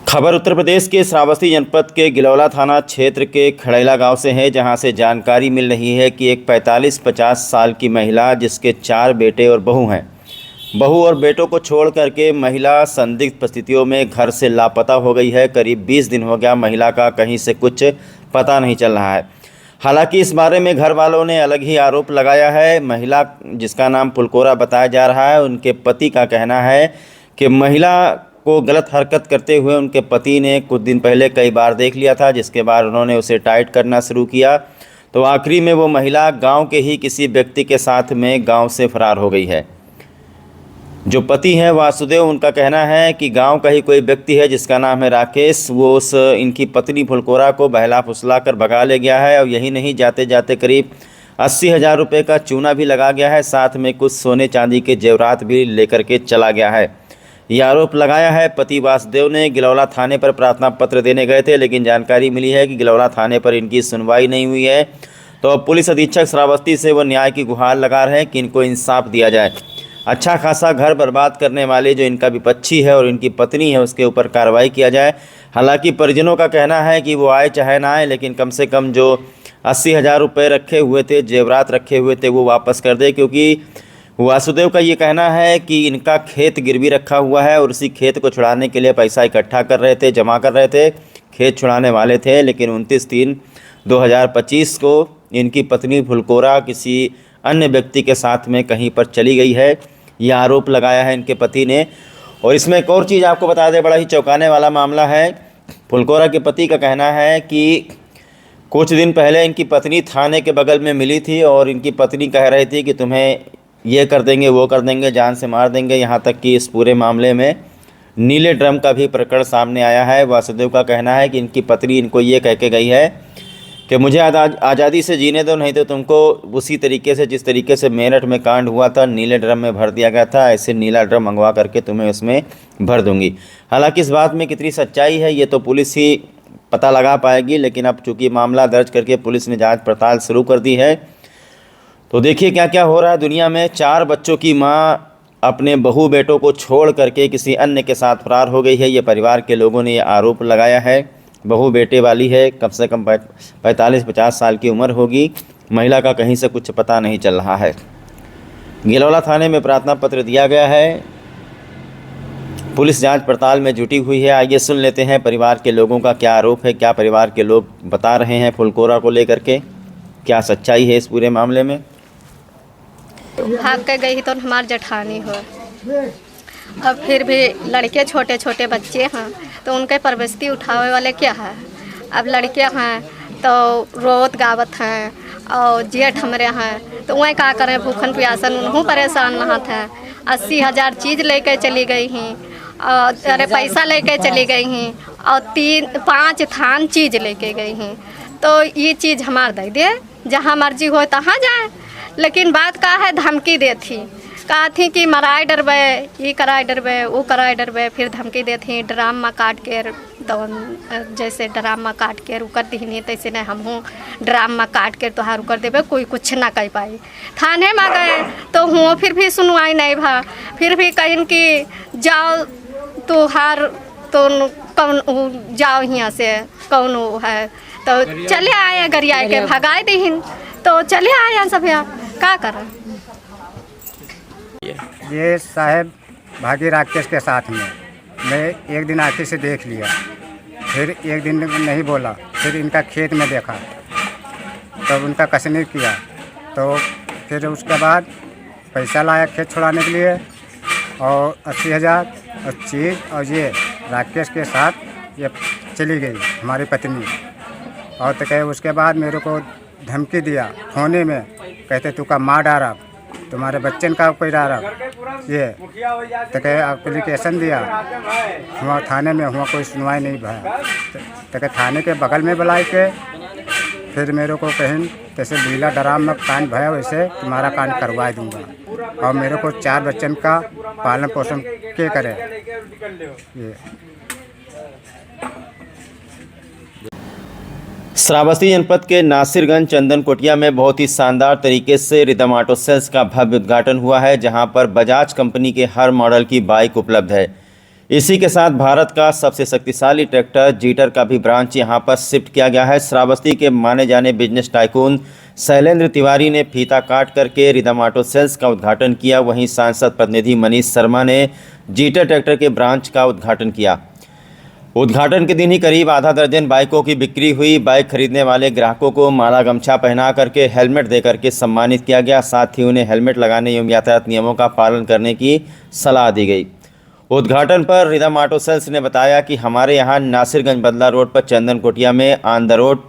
खबर उत्तर प्रदेश के श्रावस्ती जनपद के गिलौला थाना क्षेत्र के खड़ैला गांव से है, जहां से जानकारी मिल रही है कि एक 45-50 साल की महिला जिसके 4 बेटे और बहू हैं, बहू और बेटों को छोड़ करके महिला संदिग्ध परिस्थितियों में घर से लापता हो गई है। करीब 20 दिन हो गया महिला का कहीं से कुछ पता नहीं चल रहा है। हालांकि इस बारे में घर वालों ने अलग ही आरोप लगाया है। महिला, जिसका नाम फुलकोरा बताया जा रहा है, उनके पति का कहना है कि महिला को गलत हरकत करते हुए उनके पति ने कुछ दिन पहले कई बार देख लिया था, जिसके बाद उन्होंने उसे टाइट करना शुरू किया, तो आखिरी में वो महिला गांव के ही किसी व्यक्ति के साथ में गांव से फरार हो गई है। जो पति हैं वासुदेव, उनका कहना है कि गांव का ही कोई व्यक्ति है जिसका नाम है राकेश, वो उस इनकी पत्नी फुलकोरा को बहला फुसला कर भगा ले गया है। और यही नहीं, जाते जाते करीब 80,000 रुपये का चूना भी लगा गया है, साथ में कुछ सोने चांदी के जेवरात भी लेकर के चला गया है। ये आरोप लगाया है। पति वासुदेव ने गिलौला थाने पर प्रार्थना पत्र देने गए थे, लेकिन जानकारी मिली है कि गिलौला थाने पर इनकी सुनवाई नहीं हुई है। तो अब पुलिस अधीक्षक श्रावस्ती से वो न्याय की गुहार लगा रहे हैं कि इनको इंसाफ दिया जाए। अच्छा खासा घर बर्बाद करने वाले जो इनका विपक्षी है और इनकी पत्नी है, उसके ऊपर कार्रवाई किया जाए। हालांकि परिजनों का कहना है कि वो आए चाहे ना आए, लेकिन कम से कम जो 80,000 रुपये रखे हुए थे, जेवरात रखे हुए थे, वो वापस कर दे। क्योंकि वासुदेव का ये कहना है कि इनका खेत गिरवी रखा हुआ है और उसी खेत को छुड़ाने के लिए पैसा इकट्ठा कर रहे थे, जमा कर रहे थे, खेत छुड़ाने वाले थे। लेकिन 29/3/2025 को इनकी पत्नी फुलकोरा किसी अन्य व्यक्ति के साथ में कहीं पर चली गई है, यह आरोप लगाया है इनके पति ने। और इसमें एक और चीज़ आपको बता दें, बड़ा ही चौंकाने वाला मामला है। फुलकोरा के पति का कहना है कि कुछ दिन पहले इनकी पत्नी थाने के बगल में मिली थी और इनकी पत्नी कह रही थी कि तुम्हें ये कर देंगे, वो कर देंगे, जान से मार देंगे। यहाँ तक कि इस पूरे मामले में नीले ड्रम का भी प्रकरण सामने आया है। वासुदेव का कहना है कि इनकी पत्नी इनको ये कह के गई है कि मुझे आज़ादी से जीने दो, नहीं तो तुमको उसी तरीके से जिस तरीके से मेरठ में कांड हुआ था, नीले ड्रम में भर दिया गया था, ऐसे नीला ड्रम मंगवा करके तुम्हें उसमें भर दूंगी। हालांकि इस बात में कितनी सच्चाई है ये तो पुलिस ही पता लगा पाएगी, लेकिन अब चूँकि मामला दर्ज करके पुलिस ने जाँच पड़ताल शुरू कर दी है, तो देखिए क्या क्या हो रहा है दुनिया में। 4 बच्चों की माँ अपने बहू बेटों को छोड़ करके किसी अन्य के साथ फरार हो गई है। ये परिवार के लोगों ने ये आरोप लगाया है। बहू बेटे वाली है, कम से कम 45-50 साल की उम्र होगी। महिला का कहीं से कुछ पता नहीं चल रहा है। गिलौला थाने में प्रार्थना पत्र दिया गया है। पुलिस जांच पड़ताल में जुटी हुई है। आइए सुन लेते हैं परिवार के लोगों का क्या आरोप है, क्या परिवार के लोग बता रहे हैं फुलकोरा को लेकर के, क्या सच्चाई है इस पूरे मामले में। भाग के गई तो हमार जेठानी हो, अब फिर भी लड़के छोटे छोटे बच्चे हैं तो उनके परवरिश उठावे वाले क्या है। अब लड़के हैं तो रोत गावत हैं और जेठ हमरे हैं तो वह क्या करें, भूखन प्यासन उन्हों परेशान नहा थे। 80,000 चीज़ लेके चली गई हैं और अरे पैसा लेके चली गई हैं और 3-5 थान चीज़ लेके गई हैं। तो ये चीज़ हमार दे दे, जहाँ मर्जी हो तहाँ जाए। लेकिन बात का है, धमकी देती, कहा थी कि मराए डरबे, ये कराए डरबे, वो कराए डरबे। फिर धमकी देती ड्राम में काट के, जैसे ड्राम में काट के रुकर दीनी, तैसे नहीं हम ड्राम में काट के तोहार रुकर देवे, कोई कुछ ना कह पाई। थाने में गए तो हुआ फिर भी सुनवाई नहीं भा। फिर भी कहीं कि जाओ तोहार तो कौन जाओ यहाँ से कौन है, तो चले आए गरिया के भगाए दीन, तो चले आए सब यहाँ क्या करें। ये साहब भागी राकेश के साथ में मैं एक दिन आँखी से देख लिया, फिर एक दिन नहीं बोला, फिर इनका खेत में देखा, तब उनका कसनी किया, तो फिर उसके बाद पैसा लाया खेत छुड़ाने के लिए और 80,000 और चीज़, और ये राकेश के साथ ये चली गई हमारी पत्नी। और तो कहे उसके बाद मेरे को धमकी दिया फोने में, कहते तू का मार डारा, तुम्हारे बच्चन का कोई डारा, ये तो कहे एप्लीकेशन दिया हुआ थाने में, हुआ कोई सुनवाई नहीं भा। तो कहे थाने के बगल में बुलाए के फिर मेरे को कहीं जैसे लीला डराम में कांड भया, वैसे तुम्हारा कांड करवा दूंगा और मेरे को 4 बच्चन का पालन पोषण के करे। ये श्रावस्ती जनपद के नासिरगंज चंदन कोटिया में बहुत ही शानदार तरीके से रिदम ऑटो सेल्स का भव्य उद्घाटन हुआ है, जहां पर बजाज कंपनी के हर मॉडल की बाइक उपलब्ध है। इसी के साथ भारत का सबसे शक्तिशाली ट्रैक्टर जीटर का भी ब्रांच यहां पर शिफ्ट किया गया है। श्रावस्ती के माने जाने बिजनेस टाइकून शैलेंद्र तिवारी ने फीता काट करके रिदम ऑटो सेल्स का उद्घाटन किया। वहीं सांसद प्रतिनिधि मनीष शर्मा ने जीटर ट्रैक्टर के ब्रांच का उद्घाटन किया। उद्घाटन के दिन ही करीब आधा दर्जन बाइकों की बिक्री हुई। बाइक खरीदने वाले ग्राहकों को माला गमछा पहना करके हेलमेट दे करके सम्मानित किया गया। साथ ही उन्हें हेलमेट लगाने एवं यातायात नियमों का पालन करने की सलाह दी गई। उद्घाटन पर रिदम ऑटो सेल्स ने बताया कि हमारे यहाँ नासिरगंज बदला रोड पर चंदन कोटिया में on the road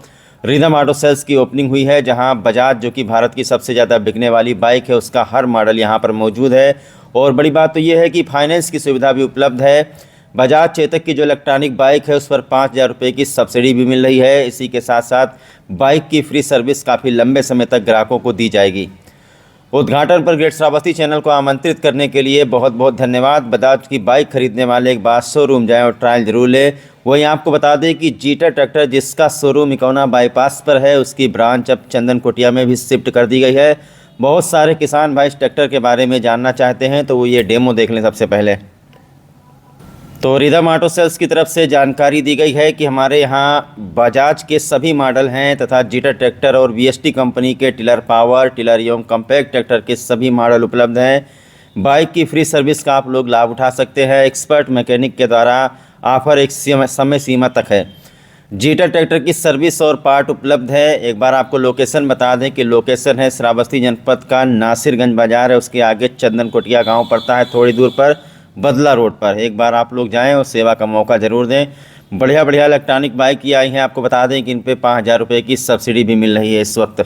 Rhythm Auto Sales की ओपनिंग हुई है, जहां बजाज जो कि भारत की सबसे ज़्यादा बिकने वाली बाइक है उसका हर मॉडल यहां पर मौजूद है। और बड़ी बात तो ये है कि फाइनेंस की सुविधा भी उपलब्ध है। बजाज चेतक की जो इलेक्ट्रॉनिक बाइक है उस पर 5,000 रुपये की सब्सिडी भी मिल रही है। इसी के साथ साथ बाइक की फ्री सर्विस काफ़ी लंबे समय तक ग्राहकों को दी जाएगी। उद्घाटन पर ग्रेट श्रावस्ती चैनल को आमंत्रित करने के लिए बहुत बहुत धन्यवाद। बजाज की बाइक खरीदने वाले एक बार शोरूम जाएं और ट्रायल जरूर लें। वहीं आपको बता दें कि जीटर ट्रैक्टर जिसका शोरूम इकौना बाईपास पर है उसकी ब्रांच अब चंदन कोटिया में भी शिफ्ट कर दी गई है। बहुत सारे किसान भाई इस ट्रैक्टर के बारे में जानना चाहते हैं तो वो ये डेमो देख लें सबसे पहले। तो रिदम ऑटो सेल्स की तरफ से जानकारी दी गई है कि हमारे यहाँ बजाज के सभी मॉडल हैं तथा जीटर ट्रैक्टर और वीएसटी कंपनी के टिलर पावर, टिलर एवं कॉम्पैक्ट ट्रैक्टर के सभी मॉडल उपलब्ध हैं। बाइक की फ्री सर्विस का आप लोग लाभ उठा सकते हैं। एक्सपर्ट मैकेनिक के द्वारा ऑफर एक समय सीमा तक है। जीटर ट्रैक्टर की सर्विस और पार्ट उपलब्ध है। एक बार आपको लोकेशन बता दें कि लोकेशन है श्रावस्ती जनपद का नासिरगंज बाज़ार है, उसके आगे चंदन कोटिया गाँव पड़ता है, थोड़ी दूर पर बदला रोड पर। एक बार आप लोग जाएं और सेवा का मौका ज़रूर दें। बढ़िया इलेक्ट्रॉनिक बाइक की आई हैं। आपको बता दें कि इन पे 5,000 रुपये की सब्सिडी भी मिल रही है इस वक्त।